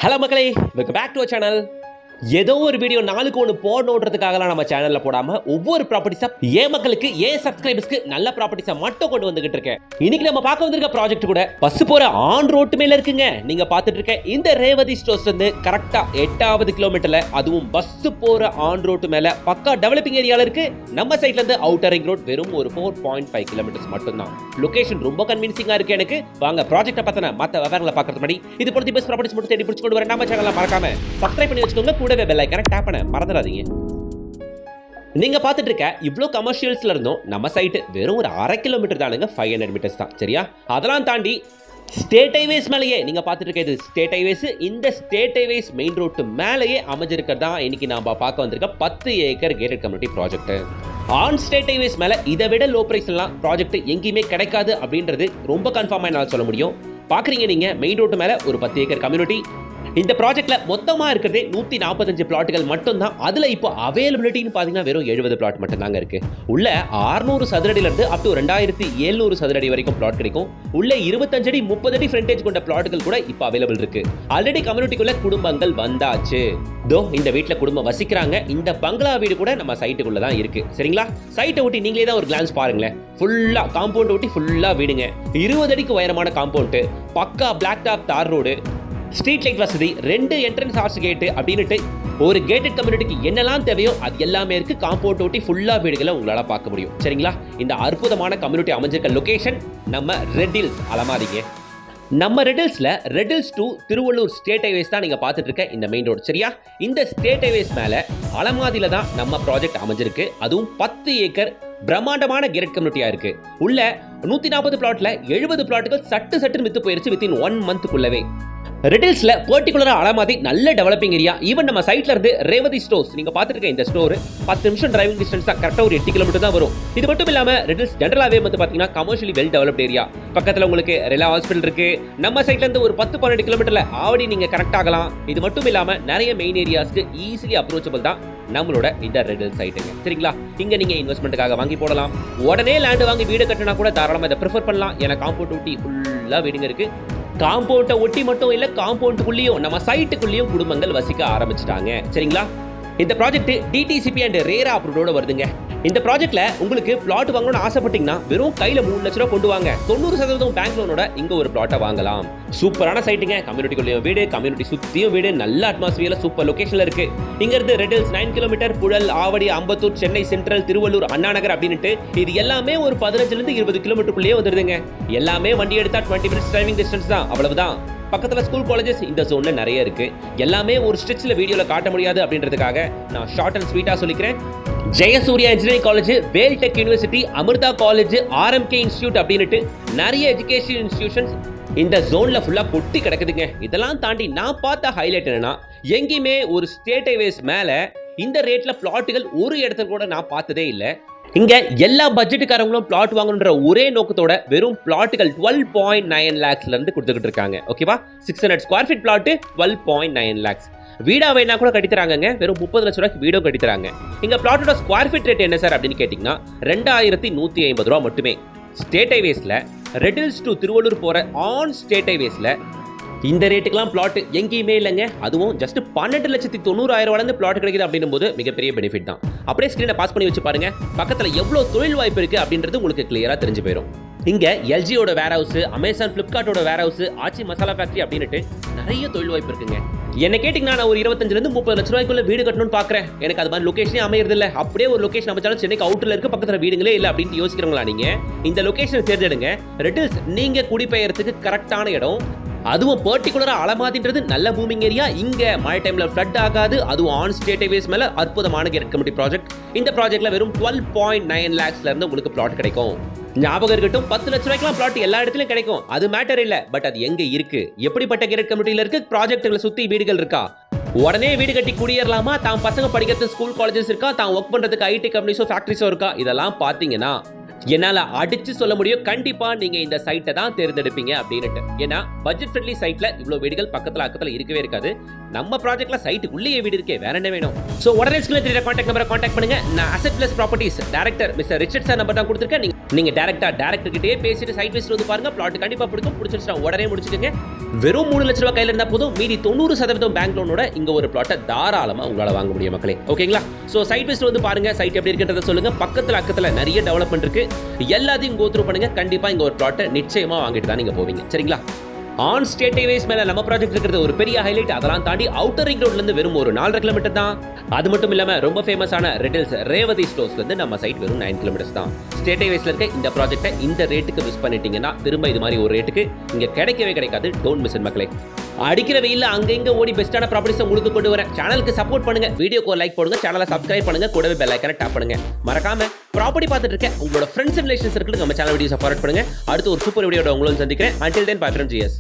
Hello மக்களே, welcome back to our channel. ஏதோ ஒரு வீடியோ நாளுக்கு ஒன்று போடணுன்றதுக்காகலாம் நம்ம சேனல்ல போடாம ஒவ்வொரு ப்ராப்பர்ட்டிஸா ஏன் மக்களுக்கு ஏன் சப்ஸ்கிரைபர்ஸ்க்கு நல்ல ப்ராப்பர்ட்டிஸா மட்டும் கொண்டு வந்துகிட்டு இருக்கேன். இன்னைக்கு நம்ம பார்க்க வந்திருக்க ப்ராஜெக்ட் கூட பஸ் போற ஆன் ரோட்டு மேல இருக்குங்க. நீங்க பார்த்துட்டு இருக்க இந்த ரேவதி ஸ்டோர்ஸ்ல இருந்து கரெக்டா 8வது கிலோமீட்டர்ல, அதுவும் பஸ் போற ஆன் ரோட்டு மேல பக்கா டெவலப்பிங் ஏரியால இருக்கு. நம்ம சைட்ல இருந்து அவுட்டர் ரிங் ரோட் வெறும் ஒரு 4.5 கிலோமீட்டர்ஸ் மட்டும் தான். லொகேஷன் ரொம்ப கன்வின்சிங்கா இருக்கு எனக்கு. வாங்க ப்ராஜெக்ட்டை பத்தின மத்த விவரங்களை பார்க்கறது முன்னாடி இது போல பெஸ்ட் ப்ராப்பர்ட்டிஸ் மட்டும் தேடி பிடிச்சு கொண்டு வர நம்ம சேனலை மறக்காம சப்ஸ்கிரைப் பண்ணி வச்சுக்கோங்க. கூடவே பெல் ஐகானை டேப் பண்ண மறந்துடாதீங்க. நீங்க பார்த்துட்டு இருக்க இவ்ளோ கமர்ஷியல்ஸ்ல இருந்தும் நம்ம சைட் வெறும் ஒரு 1/2 கிலோமீட்டர் தானுங்க, 500 மீட்டர்ஸ் தான். சரியா? அதெல்லாம் தாண்டி ஸ்டேட் ஹைவேஸ் மேலேயே நீங்க பார்த்துட்டு இருக்க இது ஸ்டேட் ஹைவேஸ். இந்த ஸ்டேட் ஹைவேஸ் மெயின் ரோட்டு மேலேயே அமைஞ்சிருக்கிறதா இன்னைக்கு நாம பார்க்க வந்திருக்க 10 acre gated community project. On state highways மேல இதை விட லோ பிரைஸ் எல்லாம் ப்ராஜெக்ட் எங்கேயுமே கிடைக்காது அப்படின்றது ரொம்ப கன்ஃபார்மா என்னால் சொல்ல முடியும். பாக்குறீங்க நீங்க மெயின் ரோட்டு மேல ஒரு 10 ஏக்கர் கம்யூனிட்டி. இந்த ப்ராஜெக்ட்ல மொத்தமா இருக்கிறதே 145 பிளாட்டுகள் மட்டும் தான். அதுல இப்போ அவைலபிலிட்டின்னு பாத்தீங்கன்னா வெறும் 70 பிளாட் மட்டும் தாங்க இருக்கு. உள்ள 600 சதுரடியில இருந்து அப் டு 2700 சதுரடி வரைக்கும் பிளாட் கிடைக்கும். உள்ள 25 அடி 30 அடி ஃப்ரண்டேஜ் கொண்ட பிளாட்டுகள் கூட இப்போ அவைலபிள் இருக்கு. ஆல்ரெடி கம்யூனிட்டிக்குள்ள குடும்பங்கள் வந்தாச்சு. தோ இந்த வீட்டுல குடும்பம் வசிக்கிறாங்க. இந்த பங்களா வீடு கூட நம்ம சைட்டுக்குள்ள தான் இருக்கு. சரிங்களா? சைட்டை ஒட்டி நீங்களே தான் ஒரு கிளான்ஸ் பாருங்களேன். ஃபுல்லா காம்பவுண்ட் ஒட்டி ஃபுல்லா வீடுங்க. 20 அடிக்கு உயரமான காம்பவுண்ட், பக்கா பிளாக் டாப் தார் ரோடு, ஸ்ட்ரீட் லைட் வசதி, 2 என்ட்ரன்ஸ் ஆர்ச் கேட் அப்படின்னுட்டு ஒரு கேட்டட் கம்யூனிட்டிக்கு என்னெல்லாம் தேவையோ அது எல்லாமே இருக்கு. காம்பவுண்ட் ஒட்டி ஃபுல்லா வீடுகளை உங்களால பார்க்க முடியும். சரிங்களா? இந்த அற்புதமான கம்யூனிட்டி அமைஞ்சிருக்க லொகேஷன் நம்ம ரெட் ஹில்ஸ் அலமாதிங்க. நம்ம ரெட் ஹில்ஸ்ல Red Hills to Tiruvallur state highways தான் நீங்க பார்த்துட்டு இருக்க இந்த மெயின் ரோடு. சரியா? இந்த ஸ்டேட் ஹைவேஸ் மேல அலமாதியில தான் நம்ம ப்ராஜெக்ட் அமைஞ்சிருக்கு. அதுவும் 10 ஏக்கர் பிரம்மாண்டமான கேட்டட் கம்யூனிட்டியா இருக்கு. உள்ள 140 பிளாட்ல 70 பிளாட்டுகள் சட்டு வித்து போயிருச்சு வித்தின் 1 மந்த்க்குள்ளவே. ரெட் ஹில்ஸ்ல பர்டிகுலரா அலமாதி நல்ல டெவலப்பிங் ஏரியா. ஈவன் நம்ம சைட்ல இருந்து ரேவதி ஸ்டோர்ஸ் நீங்க பார்த்துட்டு இந்த ஸ்டோர் 10 நிமிஷம் டிரைவிங் டிஸ்டன்ஸ் தான், கரெக்டா ஒரு 8 கிலோமீட்டர் தான் வரும். இது மட்டும் இல்லாம ரெட் ஹில்ஸ் ஜெனரலாவே வந்து பாத்தீங்கன்னா கமர்ஷியலி வெல் டெவலப்ட் ஏரியா. பக்கத்துல உங்களுக்கு ரெலா ஹாஸ்பிட்டல் இருக்கு. நம்ம சைட்ல இருந்து ஒரு 10-12 கிலோமீட்டர்ல ஆவடி நீங்க கரெக்ட் ஆகலாம். இது மட்டும் இல்லாம நிறைய மெயின் ஏரியாஸ்க்கு ஈஸிலி அப்ரோச்சபிள் தான் நம்மளோட இந்த ரெட் ஹில்ஸ் சைட்டுங்க. சரிங்களா? இங்க நீங்க இன்வெஸ்ட்மெண்ட்டுக்காக வாங்கி போடலாம். உடனே லேண்ட் வாங்கி வீடு கட்டினா கூட தாராளமா இதை ப்ரிஃபர் பண்ணலாம். ஏன்னா காம்பவுண்ட் ஒட்டி ஃபுல்லா வீடுங்க இருக்கு. காம்பவுண்டை ஒட்டி மட்டும் இல்ல, காம்பவுண்டுக்குள்ளேயும் நம்ம சைட்டுக்குள்ளேயும் குடும்பங்கள் வசிக்க ஆரம்பிச்சிட்டாங்க. சரிங்களா? இந்த ப்ராஜெக்ட் டிடிசிபி அண்ட் ரேரா அப்ரூவோட வருதுங்க. இந்த ப்ராஜெக்ட்ல உங்களுக்கு பிளாட் வாங்கணும்னு ஆசைப்பட்டீங்கன்னா வெறும் கையில 3 லட்ச ரூபாய் கொண்டு வாங்க. 90% பேங்க் லோனோட இங்க ஒரு பிளாட்டை வாங்கலாம். சூப்பரான சைட்டுங்க. கம்யூனிட்டிக்குள்ளேயும் வீடு, கம்யூனிட்டி சுத்தியும் வீடு, நல்ல அட்மாஸ்பியர்ல சூப்பர் லொகேஷன்ல இருக்கு. இங்க இருந்து Red Hills 9 kilometre, Puzhal, Avadi, Ambattur, Chennai Central, Tiruvallur, Anna Nagar அப்படின்ட்டு இது எல்லாமே ஒரு 15 இருந்து 20 கிலோமீட்டருக்குள்ளேயே வந்துருதுங்க. எல்லாமே வண்டி எடுத்தா 20 மினிட்ஸ் டிரைவிங் டிஸ்டன்ஸ் தான், அவ்வளவுதான். பக்கத்துல ஸ்கூல் காலேஜஸ் இந்த ஜோன்ல நிறைய இருக்கு. எல்லாமே ஒரு ஸ்ட்ரெச்ல வீடியோல காட்ட முடியாது அப்படின்றதுக்காக நான் ஷார்ட் அண்ட் ஸ்வீட்டா சொல்லிக்கிறேன். Jayasurya engineering college, Veltech university, Amrita college, RMK institute அப்படின்ட்டு நிறைய எஜுகேஷன் இன்ஸ்டிடியூஷன்ஸ் இந்த ஜோன்ல ஃபுல்லா கொட்டி கிடக்குதுங்க. இதெல்லாம் தாண்டி நான் பார்த்த ஹைலைட் என்னன்னா, எங்கேயுமே ஒரு ஸ்டேட் ஹைவேஸ் மேல இந்த ரேட்ல பிளாட்டுகள் ஒரு இடத்துல கூட நான் பார்த்ததே இல்லை. இங்க எல்லா பட்ஜெட்டுக்காரங்களும் பிளாட் வாங்கணுன்ற ஒரே நோக்கத்தோட வெறும் பிளாட்டுகள் 12.9 லேக்ஸ்ல இருந்து கொடுத்துக்கிட்டு இருக்காங்க. ஓகேவா? 600 ஸ்கொயர் ஃபீட் பிளாட் 12.9 லேக்ஸ். வீடா வேணா கூட கட்டித்தராங்க. வெறும் 30 லட்ச ரூபாய்க்கு வீடும் கட்டித்தராங்க. இங்க பிளாட்டோட ஸ்கொயர் ஃபீட் ரேட் என்ன சார் அப்படின்னு கேட்டீங்கன்னா 2150 ரூபா மட்டுமே. ஸ்டேட் ஹைவேஸ்ல ரெட் ஹில்ஸ் டு திருவள்ளூர் போற ஆன் ஸ்டேட் ஹைவேஸ்ல இந்த ரேட்டுக்கெல்லாம் பிளாட் எங்கேயுமே இல்லைங்க. அதுவும் ஜஸ்ட் 12,90,000 பிளாட் கிடைக்குது அப்படின்னும் போது மிகப்பெரிய பெனிஃபிட் தான். அப்படியே ஸ்கிரீனை பாஸ் பண்ணி வச்சு பாருங்க. பக்கத்துல எவ்வளவு தொழில் வாய்ப்பு இருக்கு அப்படின்றது உங்களுக்கு கிளியரா தெரிஞ்சு போயிடும். இங்க எல்ஜியோட வேர் ஹவுஸ், அமேசான், பிளிப்கார்ட்டோட வேர் ஹவுஸ், ஆச்சி மசாலா ஃபேக்டரி அப்படின்ட்டு நிறைய தொழில் வாய்ப்பு இருக்குங்க. என்ன கேட்டீங்கன்னா நான் ஒரு 25 இருந்து 30 லட்ச ரூபாய்க்குள்ள வீடு கட்டணும்னு பாக்குறேன். எனக்கு அது மாதிரி லொகேஷனே அமையறது இல்ல. அப்படியே ஒரு லொகேஷன் அமைச்சாலும் சென்னைக்கு அவுட்டர்ல இருக்கு, பக்கத்துல வீடுங்களே இல்ல அப்படின்னு யோசிக்கிறவங்களா நீங்க இந்த லொகேஷன் தேர்ந்தெடுங்க. ரெட் ஹில்ஸ் நீங்க குடிபெயர்றதுக்கு கரெக்டான இடம். அதுவும் பர்டிகுலரா அலமாதின்றது நல்ல பூமிங் ஏரியா. இங்க மழை டைம்ல ஃப்ளட் ஆகாது. அதுவும் ஆன் ஸ்டேட் ஹைவேஸ் மேல அற்புதமான கேட்டட் கம்யூனிட்டி ப்ராஜெக்ட். இந்த ப்ராஜெக்ட்ல வெறும் 12.9 லேக்ஸ்ல இருந்து உங்களுக்கு பிளாட் கிடைக்கும். ஞாபகம் இருக்கட்டும், 10 லட்ச ரூபாய்க்குலாம் பிளாட் எல்லா இடத்துலயும் கிடைக்கும். அது மேட்டர் இல்ல. பட் அது எங்க இருக்கு, எப்படிப்பட்ட கேட்டட் கம்யூனிட்டில இருக்கு, ப்ராஜெக்ட்களை சுத்தி வீடுகள் இருக்கா, உடனே வீடு கட்டி குடியேறலாமா, தான் பசங்க படிக்கிறது ஸ்கூல் காலேஜஸ் இருக்கா, தான் ஒர்க் பண்றதுக்கு ஐடி கம்பெனிஸோ ஃபேக்டரிஸோ இருக்கா, இதெல்லாம் பாத்தீங்கன்னா என்னால அடிச்சு சொல்ல முடியும், கண்டிப்பா நீங்க இந்த சைட்டை தான் தேர்ந்தெடுப்பீங்க அப்படின்னுட்டு. ஏன்னா பட்ஜெட் ஃப்ரெண்ட்லி சைட்ல இவ்வளவு வீடுகள் பக்கத்துல இருக்கவே இருக்காது. நம்ம ப்ராஜெக்ட்ல சைட்டுக்குள்ளேயே வீடு இருக்கே, வேற என்ன வேணும்? சோ உடனே ஸ்கிரீன்ல தெரியற கான்டாக்ட் நம்பரை கான்டாக்ட் பண்ணுங்க. நான் asset plus properties director mister Richard sir number தான் கொடுத்திருக்கேன். நீங்க டேரக்டர் கிட்டே பேசிட்டு சைட் விசிட் வந்து பாருங்க. பிளாட் கண்டிப்பா பிடிச்சிருச்சுனா உடனே முடிச்சுக்கோங்க. வெறும் 3 லட்ச ரூபாய் கையில இருந்தா போதும். மீதி 90% பேங்க் லோனோட இங்க ஒரு பிளாட்டை தாராளமா உங்களால வாங்க முடியும் மக்களே. ஓகேங்களா? சோ சைட் விசிட் வந்து பாருங்க. சைட் எப்படி இருக்குன்றத சொல்லுங்க. பக்கத்துல நிறைய டெவலப்மெண்ட் இருக்கு. எல்லாத்தையும் கோ த்ரூ பண்ணுங்க. கண்டிப்பா இங்க ஒரு பிளாட்டை நிச்சயமா வாங்கிட்டு தான் நீங்க போவீங்க. சரிங்களா? ஆன் ஸ்டேட் ஹைவேஸ் மேல நம்ம ப்ராஜெக்ட் இருக்கிறது ஒரு பெரிய ஹைலைட். அதெல்லாம் தாண்டி அவுட்டர் ரிங் ரோட்ல இருந்து வெறும் ஒரு 4 கிலோமீட்டர் தான். அது மட்டும் இல்லாம ரொம்ப ஃபேமஸான ரெட்டில்ஸ் ரேவதி ஸ்டோர்ஸ்ல இருந்து நம்ம சைட் வெறும் 9 கிலோமீட்டர்ஸ் தான். ஸ்டேட் ஹைவேஸ்ல இருக்க இந்த ப்ராஜெக்ட்டை இந்த ரேட்டுக்கு மிஸ் பண்ணிட்டீங்கன்னா திரும்ப இது மாதிரி ஒரு ரேட்டுக்கு இங்க கிடைக்கவே கிடைக்காது. டோன்ட் மிஸ் இட் மக்களே. அடிக்கிற வெயில்ல அங்க இங்க ஓடி பெஸ்டான ப்ராப்பர்ட்டிஸ் உங்களுக்கு கொண்டு வரேன். சேனலுக்கு சப்போர்ட் பண்ணுங்க. வீடியோக்கு ஒரு லைக் போடுங்க. சேனலை சப்ஸ்கிரைப் பண்ணுங்க. கூடவே பெல் ஐகானை டாப் பண்ணுங்க. மறக்காம ப்ராப்பர்ட்டி பார்த்துட்டு இருக்க உங்களோட ஃப்ரெண்ட்ஸ் அண்ட் ரிலேஷன்ஸ் சர்க்கிளுக்கு நம்ம சேனல் வீடியோ சப்போர்ட் பண்ணுங்க. அடுத்து ஒரு சூப்பர் வீடியோட உங்களை சந்திக்கிறேன். until then bye from GS.